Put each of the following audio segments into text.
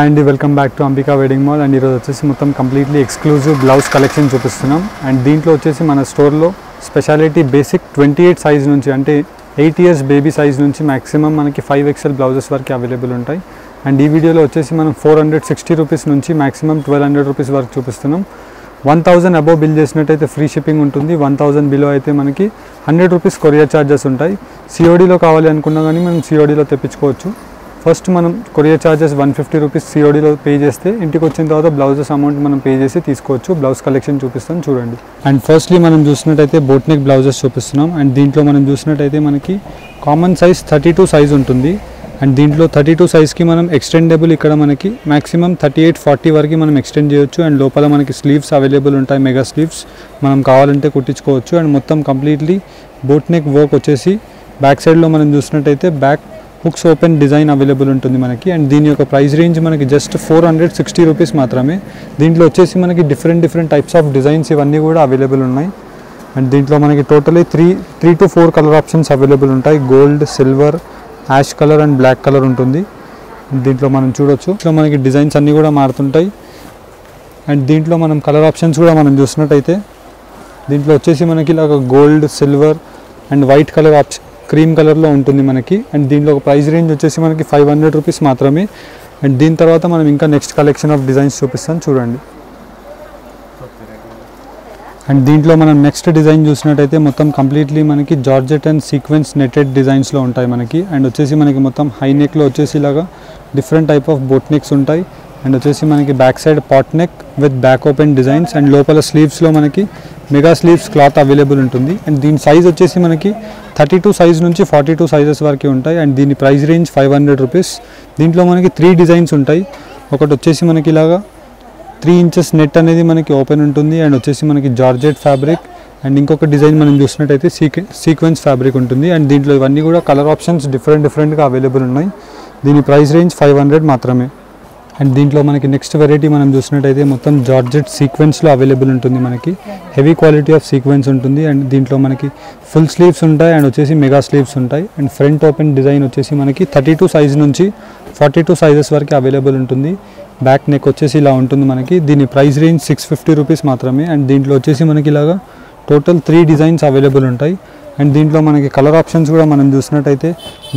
And welcome back to Ambika wedding mall. And ఈరోజు వచ్చేసి మొత్తం కంప్లీట్లీ ఎక్స్క్లూజివ్ బ్లౌజ్ కలెక్షన్ చూపిస్తున్నాం. అండ్ దీంట్లో వచ్చేసి మన స్టోర్లో స్పెషాలిటీ బేసిక్ 28 సైజ్ నుంచి అంటే 8 years బేబీ సైజ్ నుంచి మ్యాక్సిమం మనకి 5XL బ్లౌజెస్ వరకు అవైలబుల్ ఉంటాయి. అండ్ ఈ వీడియోలో వచ్చేసి మనం 460 రూపీస్ నుంచి మ్యాక్సిమం 1200 రూపీస్ వరకు చూపిస్తున్నాం. 1000 అబోవ్ బిల్ చేసినట్టయితే ఫ్రీ షిప్పింగ్ ఉంటుంది. 1000 బిలో అయితే మనకి 100 రూపీస్ కొరియర్ ఛార్జెస్ ఉంటాయి. సిఓడిలో కావాలి అనుకున్నా కానీ మనం సిఓడిలో తెప్పించుకోవచ్చు. ఫస్ట్ మనం కొరియర్ ఛార్జెస్ 150 రూపీస్ సిఓడిలో పే చేస్తే ఇంటికి వచ్చిన తర్వాత బ్లౌజెస్ అమౌంట్ మనం పే చేసి తీసుకోవచ్చు. బ్లౌజ్ కలెక్షన్ చూపిస్తాం చూడండి. అండ్ ఫస్ట్లీ మనం చూసినట్టయితే బోట్ నెక్ బ్లౌజెస్ చూపిస్తున్నాం. అండ్ దీంట్లో మనం చూసినట్టయితే మనకి కామన్ సైజ్ 32 సైజ్ ఉంటుంది. అండ్ దీంట్లో 32 సైజ్కి మనం ఎక్స్టెండబుల్ ఇక్కడ మనకి మ్యాక్సిమం 38-40 వరకు మనం ఎక్స్టెండ్ చేయొచ్చు. అండ్ లోపల మనకి స్లీవ్స్ అవైలబుల్ ఉంటాయి, మెగా స్లీవ్స్ మనం కావాలంటే కుట్టించుకోవచ్చు. అండ్ మొత్తం కంప్లీట్లీ బోట్ నెక్ వర్క్ వచ్చేసి బ్యాక్ సైడ్లో మనం చూసినట్టయితే back hooks open design available ఉంటుంది మనకి. అండ్ దీని యొక్క ప్రైస్ రేంజ్ మనకి జస్ట్ 460 రూపీస్ మాత్రమే. దీంట్లో వచ్చేసి మనకి డిఫరెంట్ టైప్స్ ఆఫ్ డిజైన్స్ ఇవన్నీ కూడా అవైలబుల్ ఉన్నాయి. అండ్ దీంట్లో మనకి totally 3 to 4 colour options available ఉంటాయి. Gold, silver, ash colour and black colour ఉంటుంది. దీంట్లో మనం చూడొచ్చు ఇట్లా మనకి డిజైన్స్ అన్నీ కూడా మారుతుంటాయి. అండ్ దీంట్లో మనం కలర్ ఆప్షన్స్ కూడా మనం చూసినట్టయితే దీంట్లో వచ్చేసి మనకి ఇలాగ gold, silver and white colour option cream కలర్లో ఉంటుంది మనకి. అండ్ దీంట్లో ఒక ప్రైస్ రేంజ్ వచ్చేసి మనకి 500 రూపీస్ మాత్రమే. అండ్ దీని తర్వాత మనం ఇంకా నెక్స్ట్ కలెక్షన్ ఆఫ్ డిజైన్స్ చూపిస్తాం చూడండి. అండ్ దీంట్లో మనం నెక్స్ట్ డిజైన్ చూసినట్టయితే మొత్తం కంప్లీట్లీ మనకి జార్జెట్ అండ్ సీక్వెన్స్ నెటెడ్ డిజైన్స్లో ఉంటాయి మనకి. అండ్ వచ్చేసి మనకి మొత్తం హై నెక్లో వచ్చేసి ఇలాగా different type of boat necks ఉంటాయి. అండ్ వచ్చేసి మనకి back side pot neck with back open designs. And లోపల స్లీవ్స్లో మనకి మెగా స్లీవ్స్ క్లాత్ అవైలబుల్ ఉంటుంది. అండ్ దీని సైజ్ వచ్చేసి మనకి 32 సైజ్ నుంచి 42 సైజెస్ వరకు ఉంటాయి. అండ్ దీని ప్రైస్ రేంజ్ 500 రూపీస్. దీంట్లో మనకి 3 డిజైన్స్ ఉంటాయి. ఒకటి వచ్చేసి మనకి ఇలాగా 3 inches నెట్ అనేది మనకి ఓపెన్ ఉంటుంది. అండ్ వచ్చేసి మనకి జార్జెట్ ఫ్యాబ్రిక్. అండ్ ఇంకొక డిజైన్ మనం చూసినట్టయితే సీక్వెన్స్ ఫ్యాబ్రిక్ ఉంటుంది. అండ్ దీంట్లో ఇవన్నీ కూడా కలర్ ఆప్షన్స్ డిఫరెంట్గా అవైలబుల్ ఉన్నాయి. దీని ప్రైస్ రేంజ్ 500 మాత్రమే. అండ్ దీంట్లో మనకి నెక్స్ట్ వెరైటీ మనం చూసినట్టయితే మొత్తం జార్జెట్ సీక్వెన్స్లో అవైలబుల్ ఉంటుంది మనకి. హెవీ క్వాలిటీ ఆఫ్ సీక్వెన్స్ ఉంటుంది. అండ్ దీంట్లో మనకి ఫుల్ స్లీవ్స్ ఉంటాయి అండ్ వచ్చేసి మెగా స్లీవ్స్ ఉంటాయి. అండ్ ఫ్రంట్ ఓపెన్ డిజైన్ వచ్చేసి మనకి 32 సైజ్ నుంచి 42 సైజెస్ వరకు అవైలబుల్ ఉంటుంది. బ్యాక్ నెక్ వచ్చేసి ఇలా ఉంటుంది మనకి. దీని ప్రైస్ రేంజ్ 650 రూపీస్ మాత్రమే. అండ్ దీంట్లో వచ్చేసి మనకి ఇలాగా టోటల్ 3 డిజైన్స్ అవైలబుల్ ఉంటాయి. అండ్ దీంట్లో మనకి కలర్ ఆప్షన్స్ కూడా మనం చూసినట్టయితే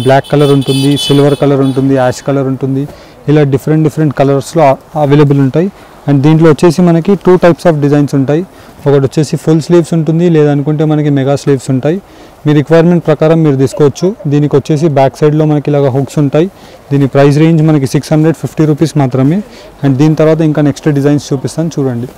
బ్లాక్ కలర్ ఉంటుంది, సిల్వర్ కలర్ ఉంటుంది, యాష్ కలర్ ఉంటుంది. ఇలా డిఫరెంట్ కలర్స్లో అవైలబుల్ ఉంటాయి. అండ్ దీంట్లో వచ్చేసి మనకి 2 types ఆఫ్ డిజైన్స్ ఉంటాయి. ఒకటి వచ్చేసి ఫుల్ స్లీవ్స్ ఉంటుంది, లేదనుకుంటే మనకి మెగా స్లీవ్స్ ఉంటాయి. మీ రిక్వైర్మెంట్ ప్రకారం మీరు తీసుకోవచ్చు. దీనికి వచ్చేసి బ్యాక్ సైడ్లో మనకి ఇలాగ హుక్స్ ఉంటాయి. దీని ప్రైస్ రేంజ్ మనకి 650 రూపీస్ మాత్రమే. అండ్ దీని తర్వాత ఇంకా నెక్స్ట్ డిజైన్స్ చూపిస్తాను చూడండి.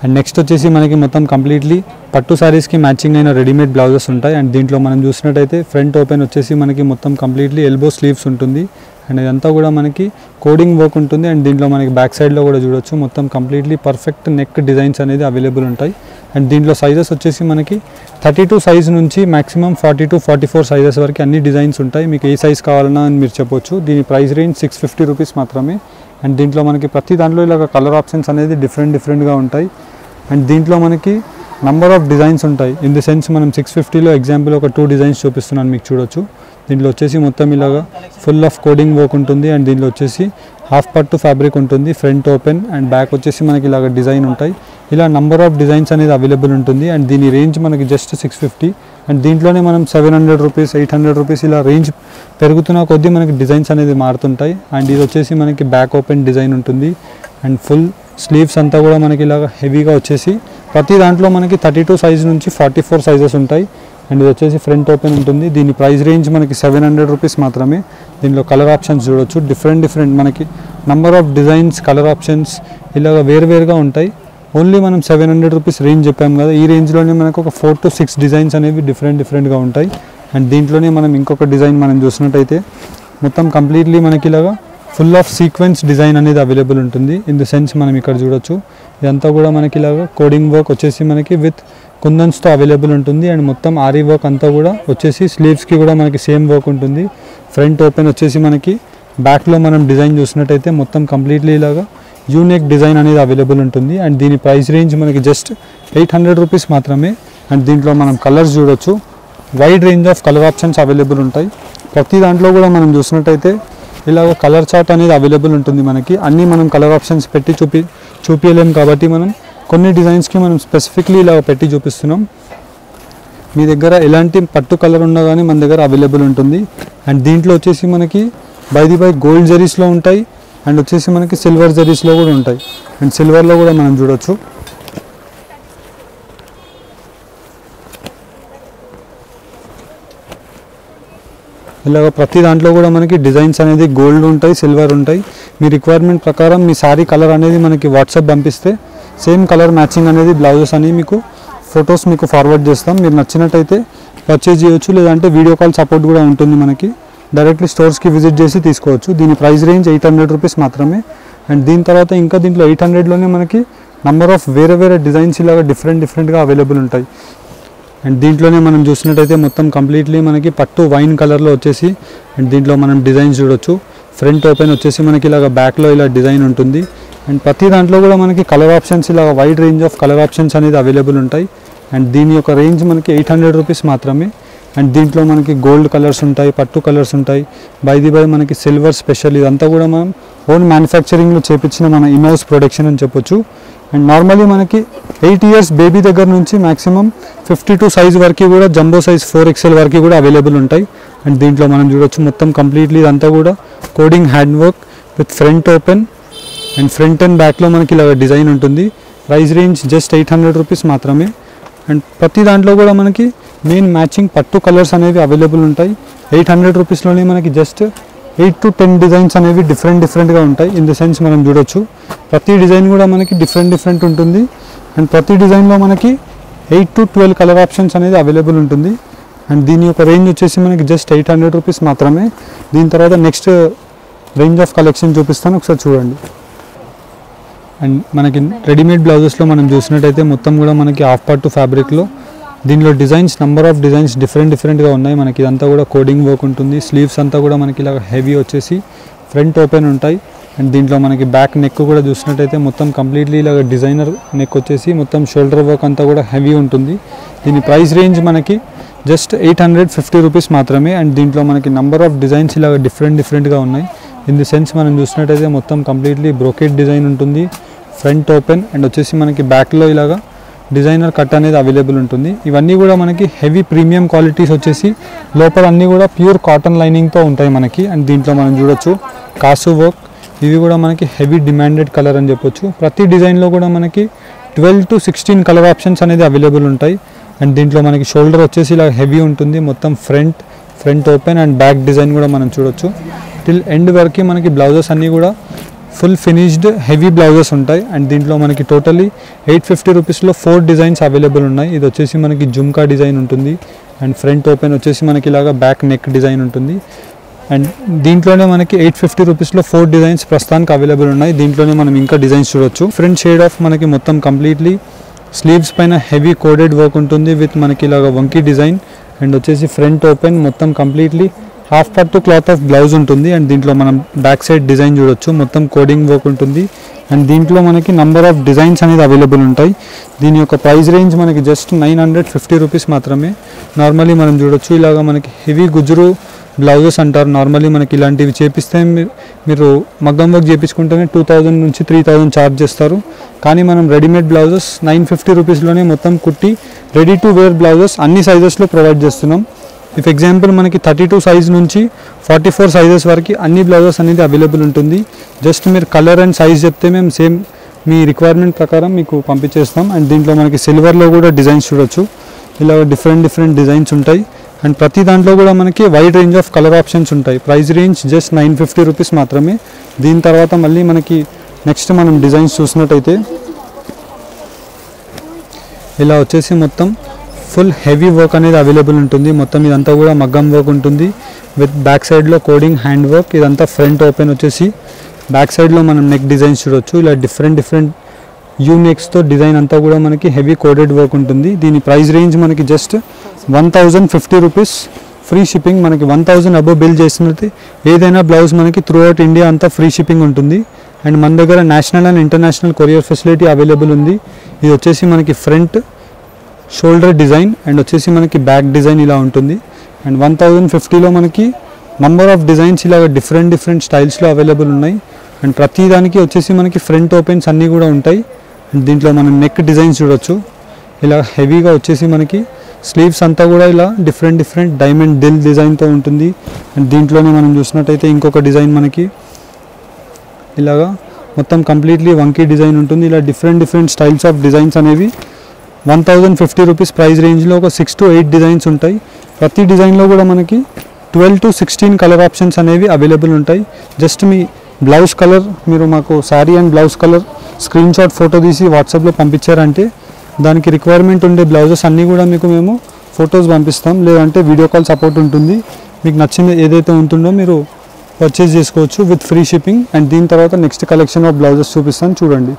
అండ్ నెక్స్ట్ వచ్చేసి మనకి మొత్తం కంప్లీట్లీ పట్టు శారీస్కి మ్యాచింగ్ అయిన రెడీమేడ్ బ్లౌజెస్ ఉంటాయి. అండ్ దీంట్లో మనం చూసినట్టయితే ఫ్రంట్ ఓపెన్ వచ్చేసి మనకి మొత్తం కంప్లీట్లీ ఎల్బో స్లీవ్స్ ఉంటుంది. అండ్ ఇదంతా కూడా మనకి కోడింగ్ వర్క్ ఉంటుంది. అండ్ దీంట్లో మనకి బ్యాక్ సైడ్లో కూడా చూడొచ్చు మొత్తం కంప్లీట్లీ పర్ఫెక్ట్ నెక్ డిజైన్స్ అనేది అవైలబుల్ ఉంటాయి. అండ్ దీంట్లో సైజెస్ వచ్చేసి మనకి 32 సైజ్ నుంచి మ్యాక్సిమం 40 to 44 సైజెస్ వరకు అన్ని డిజైన్స్ ఉంటాయి. మీకు ఏ సైజ్ కావాలన్నా అని మీరు చెప్పొచ్చు. దీని ప్రైస్ రేంజ్ 650 రూపీస్ మాత్రమే. అండ్ దీంట్లో మనకి ప్రతి దాంట్లో ఇలాగ కలర్ ఆప్షన్స్ అనేది డిఫరెంట్గా ఉంటాయి. అండ్ దీంట్లో మనకి నంబర్ ఆఫ్ డిజైన్స్ ఉంటాయి. ఇన్ ది సెన్స్ మనం 650లో ఎగ్జాంపుల్ ఒక 2 డిజైన్స్ చూపిస్తున్నాను మీకు చూడొచ్చు. దీంట్లో వచ్చేసి మొత్తం ఇలాగా ఫుల్ ఆఫ్ కోడింగ్ వర్క్ ఉంటుంది. అండ్ దీంట్లో వచ్చేసి హాఫ్ పట్టు ఫ్యాబ్రిక్ ఉంటుంది, ఫ్రంట్ ఓపెన్ అండ్ బ్యాక్ వచ్చేసి మనకి ఇలాగ డిజైన్ ఉంటాయి. ఇలా నంబర్ ఆఫ్ డిజైన్స్ అనేది అవైలబుల్ ఉంటుంది. అండ్ దీని రేంజ్ మనకి జస్ట్ 650. అండ్ దీంట్లోనే మనం 700 రూపీస్, 800 రూపీస్ ఇలా రేంజ్ పెరుగుతున్న కొద్దీ మనకి డిజైన్స్ అనేది మారుతుంటాయి. అండ్ ఇది వచ్చేసి మనకి బ్యాక్ ఓపెన్ డిజైన్ ఉంటుంది. అండ్ ఫుల్ స్లీవ్స్ అంతా కూడా మనకి ఇలాగ హెవీగా వచ్చేసి ప్రతి దాంట్లో మనకి 32 సైజ్ నుంచి 44 సైజెస్ ఉంటాయి. అండ్ ఇది వచ్చేసి ఫ్రంట్ ఓపెన్ ఉంటుంది. దీని ప్రైస్ రేంజ్ మనకి 700 రూపీస్ మాత్రమే. దీనిలో కలర్ ఆప్షన్స్ చూడొచ్చు డిఫరెంట్ మనకి number of designs, colour options ఇలాగ వేరుగా ఉంటాయి. ఓన్లీ మనం 700 రూపీస్ రేంజ్ చెప్పాం కదా, ఈ రేంజ్లోనే మనకు ఒక 4 to 6 డిజైన్స్ అనేవి డిఫరెంట్గా ఉంటాయి. అండ్ దీంట్లోనే మనం ఇంకొక డిజైన్ మనం చూసినట్టయితే మొత్తం కంప్లీట్లీ మనకి ఇలాగా ఫుల్ ఆఫ్ సీక్వెన్స్ డిజైన్ అనేది అవైలబుల్ ఉంటుంది. ఇన్ ది సెన్స్ మనం ఇక్కడ చూడొచ్చు ఇదంతా కూడా మనకి ఇలాగా కోడింగ్ వర్క్ వచ్చేసి మనకి విత్ కుందన్స్తో అవైలబుల్ ఉంటుంది. అండ్ మొత్తం ఆరీ వర్క్ అంతా కూడా వచ్చేసి స్లీవ్స్కి కూడా మనకి సేమ్ వర్క్ ఉంటుంది. ఫ్రంట్ ఓపెన్ వచ్చేసి మనకి బ్యాక్లో మనం డిజైన్ చూసినట్టయితే మొత్తం కంప్లీట్లీ ఇలాగా యూనిక్ డిజైన్ అనేది అవైలబుల్ ఉంటుంది. అండ్ దీని ప్రైస్ రేంజ్ మనకి జస్ట్ 800 రూపీస్ మాత్రమే. అండ్ దీంట్లో మనం కలర్స్ చూడొచ్చు, wide range of colour options available ఉంటాయి. ప్రతి దాంట్లో కూడా మనం చూసినట్టయితే ఇలాగ కలర్ చార్ట్ అనేది అవైలబుల్ ఉంటుంది మనకి. అన్నీ మనం కలర్ ఆప్షన్స్ పెట్టి చూపించలేము కాబట్టి మనం కొన్ని డిజైన్స్కి మనం స్పెసిఫిక్లీ ఇలా పెట్టి చూపిస్తున్నాం. మీ దగ్గర ఎలాంటి పట్టు కలర్ ఉన్నా కానీ మన దగ్గర అవైలబుల్ ఉంటుంది. అండ్ దీంట్లో వచ్చేసి మనకి బై గోల్డ్ జరీస్లో ఉంటాయి అండ్ వచ్చేసి మనకి సిల్వర్ జరీస్లో కూడా ఉంటాయి. అండ్ సిల్వర్లో కూడా మనం చూడొచ్చు. ఇలాగ ప్రతి దాంట్లో కూడా మనకి డిజైన్స్ అనేది గోల్డ్ ఉంటాయి, సిల్వర్ ఉంటాయి. మీ రిక్వైర్మెంట్ ప్రకారం మీ శారీ కలర్ అనేది మనకి వాట్సాప్ పంపిస్తే సేమ్ కలర్ మ్యాచింగ్ అనేది బ్లౌజెస్ అని మీకు ఫొటోస్ మీకు ఫార్వర్డ్ చేస్తాం. మీరు నచ్చినట్టయితే పర్చేజ్ చేయొచ్చు, లేదంటే వీడియో కాల్ సపోర్ట్ కూడా ఉంటుంది మనకి. డైరెక్ట్లీ స్టోర్స్కి విజిట్ చేసి తీసుకోవచ్చు. దీని ప్రైస్ రేంజ్ 800 రూపీస్ మాత్రమే. అండ్ దీని తర్వాత ఇంకా దీంట్లో 800లోనే మనకి నంబర్ ఆఫ్ వేరే డిజైన్స్ ఇలాగ డిఫరెంట్గా అవైలబుల్ ఉంటాయి. అండ్ దీంట్లోనే మనం చూసినట్టయితే మొత్తం కంప్లీట్లీ మనకి పట్టు వైన్ కలర్లో వచ్చేసి అండ్ దీంట్లో మనం డిజైన్స్ చూడొచ్చు. ఫ్రంట్ ఓపెన్ వచ్చేసి మనకి ఇలాగ బ్యాక్లో ఇలా డిజైన్ ఉంటుంది. అండ్ ప్రతి దాంట్లో కూడా మనకి కలర్ ఆప్షన్స్ ఇలాగ wide range of colour options అనేది అవైలబుల్ ఉంటాయి. అండ్ దీని యొక్క రేంజ్ మనకి 800 రూపీస్ మాత్రమే. అండ్ దీంట్లో మనకి గోల్డ్ కలర్స్ ఉంటాయి, పట్టు కలర్స్ ఉంటాయి, బై మనకి సిల్వర్ స్పెషల్. ఇదంతా కూడా మనం ఓన్ మ్యానుఫ్యాక్చరింగ్లో చేపించిన మన ఇన్హౌస్ ప్రొడక్షన్ అని చెప్పొచ్చు. అండ్ నార్మల్లీ మనకి 8 ఇయర్స్ బేబీ దగ్గర నుంచి మ్యాక్సిమం 52 సైజ్ వరకు కూడా జంబో సైజ్ 4XL వరకు కూడా అవైలబుల్ ఉంటాయి. అండ్ దీంట్లో మనం చూడొచ్చు మొత్తం కంప్లీట్లీ ఇదంతా కూడా coding hand work with front open and front and బ్యాక్లో మనకి ఇలా డిజైన్ ఉంటుంది. ప్రైస్ రేంజ్ జస్ట్ 800 రూపీస్ మాత్రమే. అండ్ ప్రతి దాంట్లో కూడా మనకి మెయిన్ మ్యాచింగ్ పట్టు కలర్స్ అనేవి అవైలబుల్ ఉంటాయి. 800 రూపీస్లోనే మనకి జస్ట్ 8 to 10 డిజైన్స్ అనేవి డిఫరెంట్గా ఉంటాయి. ఇన్ ద సెన్స్ మనం చూడొచ్చు ప్రతి డిజైన్ కూడా మనకి డిఫరెంట్ ఉంటుంది. అండ్ ప్రతి డిజైన్లో మనకి 8 to 12 కలర్ ఆప్షన్స్ అనేది అవైలబుల్ ఉంటుంది. అండ్ దీని యొక్క రేంజ్ వచ్చేసి మనకి జస్ట్ 800 రూపీస్ మాత్రమే. దీని తర్వాత నెక్స్ట్ రేంజ్ ఆఫ్ కలెక్షన్ చూపిస్తాను, ఒకసారి చూడండి. అండ్ మనకి రెడీమేడ్ బ్లౌజెస్లో మనం చూసినట్టయితే మొత్తం కూడా మనకి హాఫ్ పట్టు ఫ్యాబ్రిక్లో దీనిలో డిజైన్స్ నంబర్ ఆఫ్ డిజైన్స్ డిఫరెంట్గా ఉన్నాయి. మనకి ఇదంతా కూడా కోడింగ్ వర్క్ ఉంటుంది. స్లీవ్స్ అంతా కూడా మనకి ఇలా హెవీ వచ్చేసి ఫ్రంట్ ఓపెన్ ఉంటాయి. అండ్ దీంట్లో మనకి బ్యాక్ నెక్ కూడా చూసినట్టయితే మొత్తం కంప్లీట్లీ ఇలా డిజైనర్ నెక్ వచ్చేసి మొత్తం షోల్డర్ వర్క్ అంతా కూడా హెవీ ఉంటుంది. దీని ప్రైస్ రేంజ్ మనకి జస్ట్ 850 రూపీస్ మాత్రమే. అండ్ దీంట్లో మనకి నంబర్ ఆఫ్ డిజైన్స్ ఇలా డిఫరెంట్గా ఉన్నాయి. ఇన్ ది సెన్స్ మనం చూసినట్టయితే మొత్తం కంప్లీట్లీ బ్రోకెట్ డిజైన్ ఉంటుంది, ఫ్రంట్ ఓపెన్ అండ్ వచ్చేసి మనకి బ్యాక్లో ఇలాగా డిజైనర్ కట్ అనేది అవైలబుల్ ఉంటుంది. ఇవన్నీ కూడా మనకి హెవీ ప్రీమియం క్వాలిటీస్ వచ్చేసి లోపల అన్నీ కూడా ప్యూర్ కాటన్ లైనింగ్తో ఉంటాయి మనకి. అండ్ దీంట్లో మనం చూడొచ్చు కాసు వర్క్, ఇవి కూడా మనకి హెవీ డిమాండెడ్ కలర్ అని చెప్పొచ్చు. ప్రతి డిజైన్లో కూడా మనకి 12 to 16 కలర్ ఆప్షన్స్ అనేది అవైలబుల్ ఉంటాయి. అండ్ దీంట్లో మనకి షోల్డర్ వచ్చేసి ఇలా హెవీ ఉంటుంది, మొత్తం front open and back design కూడా మనం చూడొచ్చు. టిల్ ఎండ్ వరకు మనకి బ్లౌజెస్ అన్నీ కూడా ఫుల్ ఫినిష్డ్ హెవీ బ్లౌజెస్ ఉంటాయి. అండ్ దీంట్లో మనకి టోటలీ 850 రూపీస్లో 4 డిజైన్స్ అవైలబుల్ ఉన్నాయి. ఇది వచ్చేసి మనకి జుమ్కా డిజైన్ ఉంటుంది. అండ్ ఫ్రంట్ ఓపెన్ వచ్చేసి మనకి ఇలాగా బ్యాక్ నెక్ డిజైన్ ఉంటుంది. అండ్ దీంట్లోనే మనకి 850 రూపీస్లో 4 డిజైన్స్ ప్రస్తుతానికి అవైలబుల్ ఉన్నాయి. దీంట్లోనే మనం ఇంకా డిజైన్స్ చూడొచ్చు. ఫ్రంట్ షేడ్ ఆఫ్ మనకి మొత్తం కంప్లీట్లీ స్లీవ్స్ పైన హెవీ కోడెడ్ వర్క్ ఉంటుంది విత్ మనకి ఇలాగ వంకీ డిజైన్. అండ్ వచ్చేసి ఫ్రంట్ ఓపెన్ మొత్తం కంప్లీట్లీ హాఫ్ పట్టు క్లాత్ ఆఫ్ బ్లౌజ్ ఉంటుంది. అండ్ దీంట్లో మనం బ్యాక్ సైడ్ డిజైన్ చూడొచ్చు, మొత్తం కోడింగ్ వర్క్ ఉంటుంది. అండ్ దీంట్లో మనకి నంబర్ ఆఫ్ డిజైన్స్ అనేది అవైలబుల్ ఉంటాయి. దీని యొక్క ప్రైస్ రేంజ్ మనకి జస్ట్ 950 రూపీస్ మాత్రమే. నార్మల్లీ మనం చూడొచ్చు ఇలాగ మనకి హెవీ గుజురు బ్లౌజెస్ అంటారు. నార్మల్లీ మనకి ఇలాంటివి చేపిస్తే మీరు మగ్గం వర్క్ చేయించుకుంటేనే 2000 నుంచి 3000 ఛార్జ్ చేస్తారు. కానీ మనం రెడీమేడ్ బ్లౌజెస్ 950 రూపీస్లోనే మొత్తం కుట్టి రెడీ టు వేర్ బ్లౌజెస్ అన్ని సైజెస్లో ప్రొవైడ్ చేస్తున్నాం. ఇఫ్ ఎగ్జాంపుల్ మనకి 32 సైజ్ నుంచి 44 సైజెస్ వరకు అన్ని బ్లౌజెస్ అనేది అవైలబుల్ ఉంటుంది. జస్ట్ మీరు కలర్ అండ్ సైజ్ చెప్తే మేము సేమ్ మీ రిక్వైర్మెంట్ ప్రకారం మీకు పంపించేస్తాం. అండ్ దీంట్లో మనకి సిల్వర్లో కూడా డిజైన్స్ చూడొచ్చు, ఇలా డిఫరెంట్ డిజైన్స్ ఉంటాయి. అండ్ ప్రతి దాంట్లో కూడా మనకి wide range of colour options ఉంటాయి. ప్రైస్ రేంజ్ జస్ట్ 950 రూపీస్ మాత్రమే. దీని తర్వాత మళ్ళీ మనకి నెక్స్ట్ మనం డిజైన్స్ చూసినట్టయితే ఇలా వచ్చేసి మొత్తం ఫుల్ హెవీ వర్క్ అనేది అవైలబుల్ ఉంటుంది. మొత్తం ఇదంతా కూడా మగ్గం వర్క్ ఉంటుంది విత్ బ్యాక్ సైడ్లో కోడింగ్ హ్యాండ్ వర్క్. ఇదంతా ఫ్రంట్ ఓపెన్ వచ్చేసి బ్యాక్ సైడ్లో మనం నెక్ డిజైన్స్ చూడొచ్చు. ఇలా డిఫరెంట్ యూనెక్స్తో డిజైన్ అంతా కూడా మనకి హెవీ కోడెడ్ వర్క్ ఉంటుంది. దీని ప్రైస్ రేంజ్ మనకి జస్ట్ 1050 రూపీస్ ఫ్రీ షిప్పింగ్. మనకి 1000 అబోవ్ బిల్ చేసినట్టు ఏదైనా బ్లౌజ్ మనకి త్రూ అవుట్ ఇండియా అంతా ఫ్రీ షిప్పింగ్ ఉంటుంది. అండ్ మన దగ్గర national and international courier facility available ఉంది. ఇది వచ్చేసి మనకి ఫ్రంట్ షోల్డర్ డిజైన్ అండ్ వచ్చేసి మనకి బ్యాక్ డిజైన్ ఇలా ఉంటుంది. అండ్ 1050లో మనకి నంబర్ ఆఫ్ డిజైన్స్ ఇలాగ డిఫరెంట్ స్టైల్స్లో అవైలబుల్ ఉన్నాయి. అండ్ ప్రతి దానికి వచ్చేసి మనకి ఫ్రంట్ ఓపెన్స్ అన్నీ కూడా ఉంటాయి. అండ్ దీంట్లో మనం నెక్ డిజైన్స్ చూడొచ్చు. ఇలా హెవీగా వచ్చేసి మనకి స్లీవ్స్ అంతా కూడా ఇలా డిఫరెంట్ డైమండ్ దిల్ డిజైన్తో ఉంటుంది. అండ్ దీంట్లోనే మనం చూసినట్టయితే ఇంకొక డిజైన్ మనకి ఇలాగా మొత్తం కంప్లీట్లీ వంకీ డిజైన్ ఉంటుంది. ఇలా డిఫరెంట్ స్టైల్స్ ఆఫ్ డిజైన్స్ అనేవి 1050 రూపీస్ ప్రైస్ రేంజ్లో ఒక 6 to 8 డిజైన్స్ ఉంటాయి. ప్రతి డిజైన్లో కూడా మనకి 12 to 16 కలర్ ఆప్షన్స్ అనేవి అవైలబుల్ ఉంటాయి. జస్ట్ మీ బ్లౌజ్ కలర్ మీరు మాకు sari and blouse colour screen shot photo తీసి వాట్సాప్లో పంపించారంటే దానికి రిక్వైర్మెంట్ ఉండే బ్లౌజెస్ అన్నీ కూడా మీకు మేము ఫొటోస్ పంపిస్తాం. లేదంటే వీడియో కాల్ సపోర్ట్ ఉంటుంది. మీకు నచ్చింది ఏదైతే ఉంటుందో మీరు పర్చేస్ చేసుకోవచ్చు విత్ ఫ్రీ షిప్పింగ్. అండ్ దీని తర్వాత నెక్స్ట్ కలెక్షన్ ఆఫ్ బ్లౌజెస్ చూపిస్తాను చూడండి.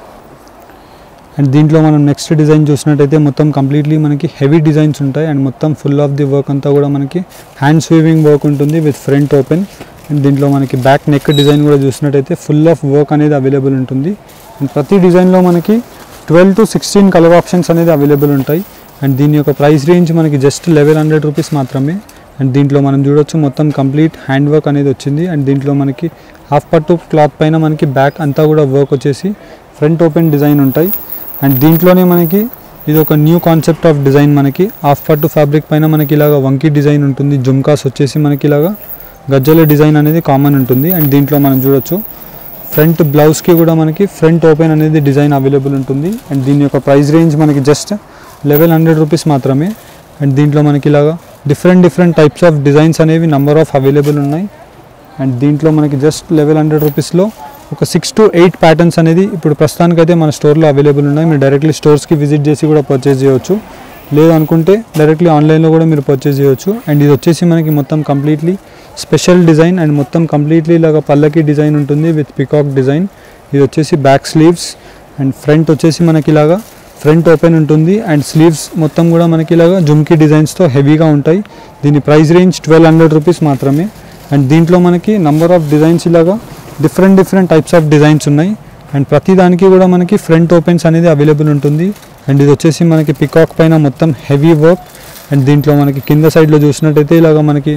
అండ్ దీంట్లో మనం నెక్స్ట్ డిజైన్ చూసినట్టయితే మొత్తం కంప్లీట్లీ మనకి హెవీ డిజైన్స్ ఉంటాయి. అండ్ మొత్తం ఫుల్ ఆఫ్ ది వర్క్ అంతా కూడా మనకి హ్యాండ్స్ వీవింగ్ వర్క్ ఉంటుంది విత్ ఫ్రంట్ ఓపెన్. అండ్ దీంట్లో మనకి బ్యాక్ నెక్ డిజైన్ కూడా చూసినట్టయితే ఫుల్ ఆఫ్ వర్క్ అనేది అవైలబుల్ ఉంటుంది. అండ్ ప్రతి డిజైన్లో మనకి 12 to 16 కలర్ ఆప్షన్స్ అనేది అవైలబుల్ ఉంటాయి. అండ్ దీని యొక్క ప్రైస్ రేంజ్ మనకి జస్ట్ 1100 రూపీస్ మాత్రమే. అండ్ దీంట్లో మనం చూడొచ్చు మొత్తం కంప్లీట్ హ్యాండ్ వర్క్ అనేది వచ్చింది. అండ్ దీంట్లో మనకి హాఫ్ పట్టు క్లాత్ పైన మనకి బ్యాక్ అంతా కూడా వర్క్ వచ్చేసి ఫ్రంట్ ఓపెన్ డిజైన్ ఉంటాయి. అండ్ దీంట్లోనే మనకి ఇది ఒక న్యూ కాన్సెప్ట్ ఆఫ్ డిజైన్. మనకి హాఫ్ పట్టు ఫ్యాబ్రిక్ పైన మనకి ఇలాగ వంకీ డిజైన్ ఉంటుంది. జుమ్కాస్ వచ్చేసి మనకి ఇలాగ గజ్జల డిజైన్ అనేది కామన్ ఉంటుంది. అండ్ దీంట్లో మనం చూడొచ్చు ఫ్రంట్ బ్లౌజ్కి కూడా మనకి ఫ్రంట్ ఓపెన్ అనేది డిజైన్ అవైలబుల్ ఉంటుంది. అండ్ దీని యొక్క ప్రైస్ రేంజ్ మనకి జస్ట్ 1100 రూపీస్ మాత్రమే. అండ్ దీంట్లో మనకి ఇలాగా డిఫరెంట్ టైప్స్ ఆఫ్ డిజైన్స్ అనేవి నంబర్ ఆఫ్ అవైలబుల్ ఉన్నాయి. అండ్ దీంట్లో మనకి జస్ట్ 1100 రూపీస్లో ఒక 6 to 8 ప్యాటర్న్స్ అనేది ఇప్పుడు ప్రస్తుతానికైతే మన స్టోర్లో అవైలబుల్ ఉన్నాయి. మీరు డైరెక్ట్లీ స్టోర్స్కి విజిట్ చేసి కూడా పర్చేస్ చేయవచ్చు. లేదనుకుంటే డైరెక్ట్లీ ఆన్లైన్లో కూడా మీరు పర్చేస్ చేయవచ్చు. అండ్ ఇది వచ్చేసి మనకి మొత్తం కంప్లీట్లీ స్పెషల్ డిజైన్. అండ్ మొత్తం కంప్లీట్లీ ఇలాగ పల్లకి డిజైన్ ఉంటుంది విత్ పికాక్ డిజైన్. ఇది వచ్చేసి బ్యాక్ స్లీవ్స్. అండ్ ఫ్రంట్ వచ్చేసి మనకి ఇలాగా ఫ్రంట్ ఓపెన్ ఉంటుంది. అండ్ స్లీవ్స్ మొత్తం కూడా మనకి ఇలాగా జుమ్కీ డిజైన్స్తో హెవీగా ఉంటాయి. దీని ప్రైస్ రేంజ్ 1200 రూపీస్ మాత్రమే. అండ్ దీంట్లో మనకి నంబర్ ఆఫ్ డిజైన్స్ ఇలాగా డిఫరెంట్ టైప్స్ ఆఫ్ డిజైన్స్ ఉన్నాయి. అండ్ ప్రతి దానికి కూడా మనకి ఫ్రంట్ ఓపెన్స్ అనేది అవైలబుల్ ఉంటుంది. అండ్ ఇది వచ్చేసి మనకి పికాక్ పైన మొత్తం హెవీ వర్క్. అండ్ దీంట్లో మనకి కింద సైడ్లో చూసినట్టయితే ఇలాగ మనకి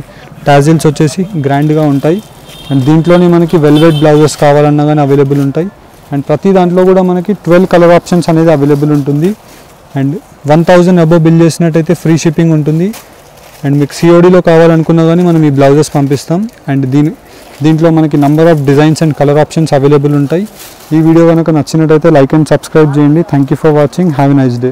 టాజిల్స్ వచ్చేసి గ్రాండ్గా ఉంటాయి. అండ్ దీంట్లోనే మనకి వెల్వెట్ బ్లౌజెస్ కావాలన్నా కానీ అవైలబుల్ ఉంటాయి. అండ్ ప్రతి దాంట్లో కూడా మనకి 12 కలర్ ఆప్షన్స్ అనేది అవైలబుల్ ఉంటుంది. అండ్ 1000 అబోవ్ బిల్ చేసినట్టయితే ఫ్రీ షిప్పింగ్ ఉంటుంది. అండ్ మీకు సిఓడిలో కావాలనుకున్నా కానీ మనం ఈ బ్లౌజెస్ పంపిస్తాం. అండ్ దీంట్లో మనకి number of designs and colour options available ఉంటాయి. ఈ వీడియో కనుక నచ్చినట్టయితే లైక్ అండ్ సబ్స్క్రైబ్ చేయండి. Thank you for watching. Have a nice day.